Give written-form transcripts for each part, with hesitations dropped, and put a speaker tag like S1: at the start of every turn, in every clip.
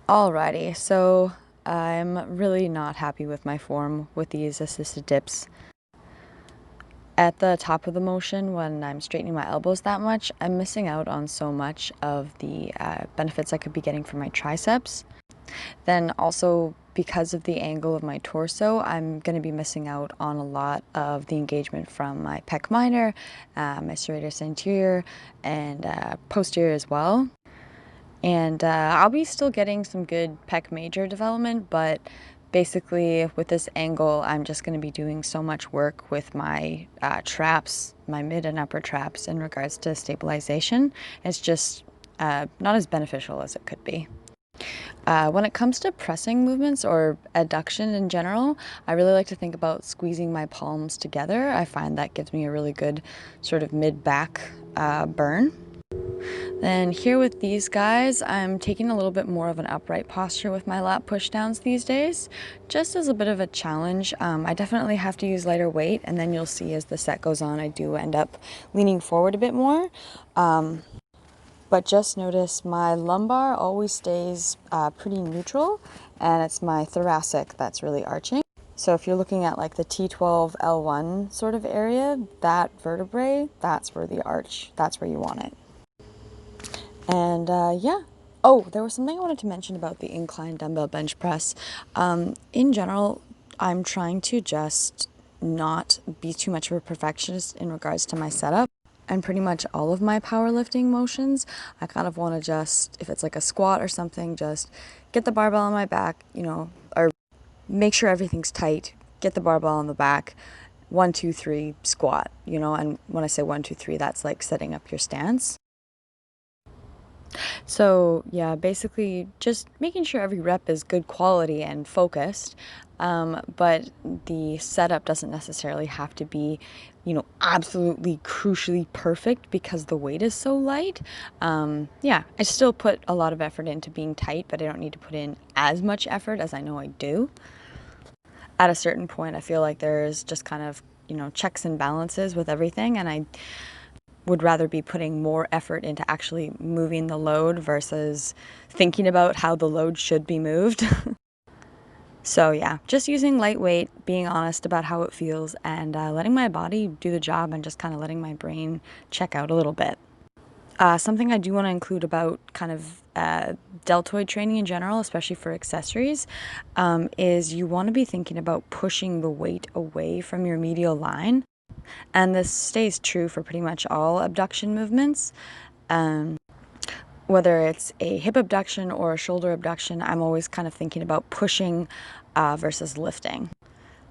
S1: Alrighty, so I'm really not happy with my form with these assisted dips. At the top of the motion, when I'm straightening my elbows that much, I'm missing out on so much of the benefits I could be getting from my triceps. Then also, because of the angle of my torso, I'm going to be missing out on a lot of the engagement from my pec minor, my serratus anterior, and posterior as well. And I'll be still getting some good pec major development, but basically with this angle, I'm just going to be doing so much work with my traps, my mid and upper traps in regards to stabilization. It's just not as beneficial as it could be. When it comes to pressing movements or adduction in general, I really like to think about squeezing my palms together. I find that gives me a really good sort of mid-back burn. Then here with these guys, I'm taking a little bit more of an upright posture with my lat push downs these days, just as a bit of a challenge. I definitely have to use lighter weight, and then you'll see as the set goes on, I do end up leaning forward a bit more. But just notice my lumbar always stays pretty neutral, and it's my thoracic that's really arching. So if you're looking at like the T12 L1 sort of area, that vertebrae, that's where the arch, that's where you want it. And yeah. Oh, there was something I wanted to mention about the incline dumbbell bench press. In general, I'm trying to just not be too much of a perfectionist in regards to my setup. And pretty much all of my powerlifting motions, I kind of want to just, if it's like a squat or something, just get the barbell on my back, you know, or make sure everything's tight, get the barbell on the back, 1, 2, 3, squat, you know, and when I say 1, 2, 3, that's like setting up your stance. So yeah, basically just making sure every rep is good quality and focused, but the setup doesn't necessarily have to be, you know, absolutely crucially perfect because the weight is so light. Yeah, I still put a lot of effort into being tight, but I don't need to put in as much effort as I know I do. At a certain point, I feel like there's just kind of, you know, checks and balances with everything, and I would rather be putting more effort into actually moving the load versus thinking about how the load should be moved. So yeah, just using lightweight, being honest about how it feels, and letting my body do the job and just kind of letting my brain check out a little bit. Something I do want to include about kind of deltoid training in general, especially for accessories, is you want to be thinking about pushing the weight away from your medial line. And this stays true for pretty much all abduction movements. Whether it's a hip abduction or a shoulder abduction, I'm always kind of thinking about pushing versus lifting.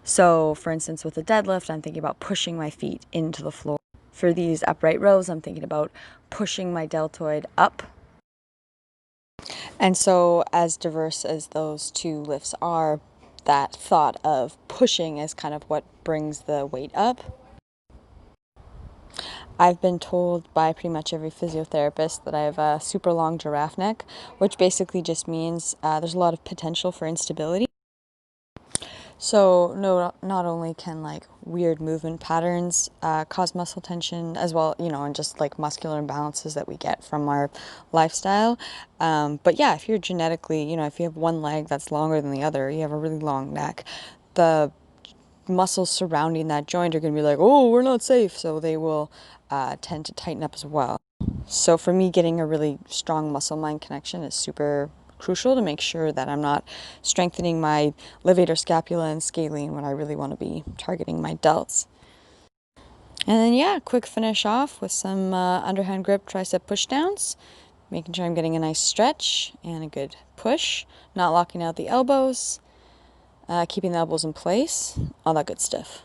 S1: So for instance, with a deadlift, I'm thinking about pushing my feet into the floor. For these upright rows, I'm thinking about pushing my deltoid up. And so as diverse as those two lifts are, that thought of pushing is kind of what brings the weight up. I've been told by pretty much every physiotherapist that I have a super long giraffe neck, which basically just means there's a lot of potential for instability. So not only can like weird movement patterns cause muscle tension as well, you know, and just like muscular imbalances that we get from our lifestyle. But yeah, if you're genetically, you know, if you have one leg that's longer than the other, you have a really long neck, the muscles surrounding that joint are going to be like, oh, we're not safe. So they will tend to tighten up as well. So for me, getting a really strong muscle-mind connection is super crucial to make sure that I'm not strengthening my levator scapula and scalene when I really want to be targeting my delts. And then yeah, quick finish off with some underhand grip tricep push downs, making sure I'm getting a nice stretch and a good push, not locking out the elbows, keeping the elbows in place, all that good stuff.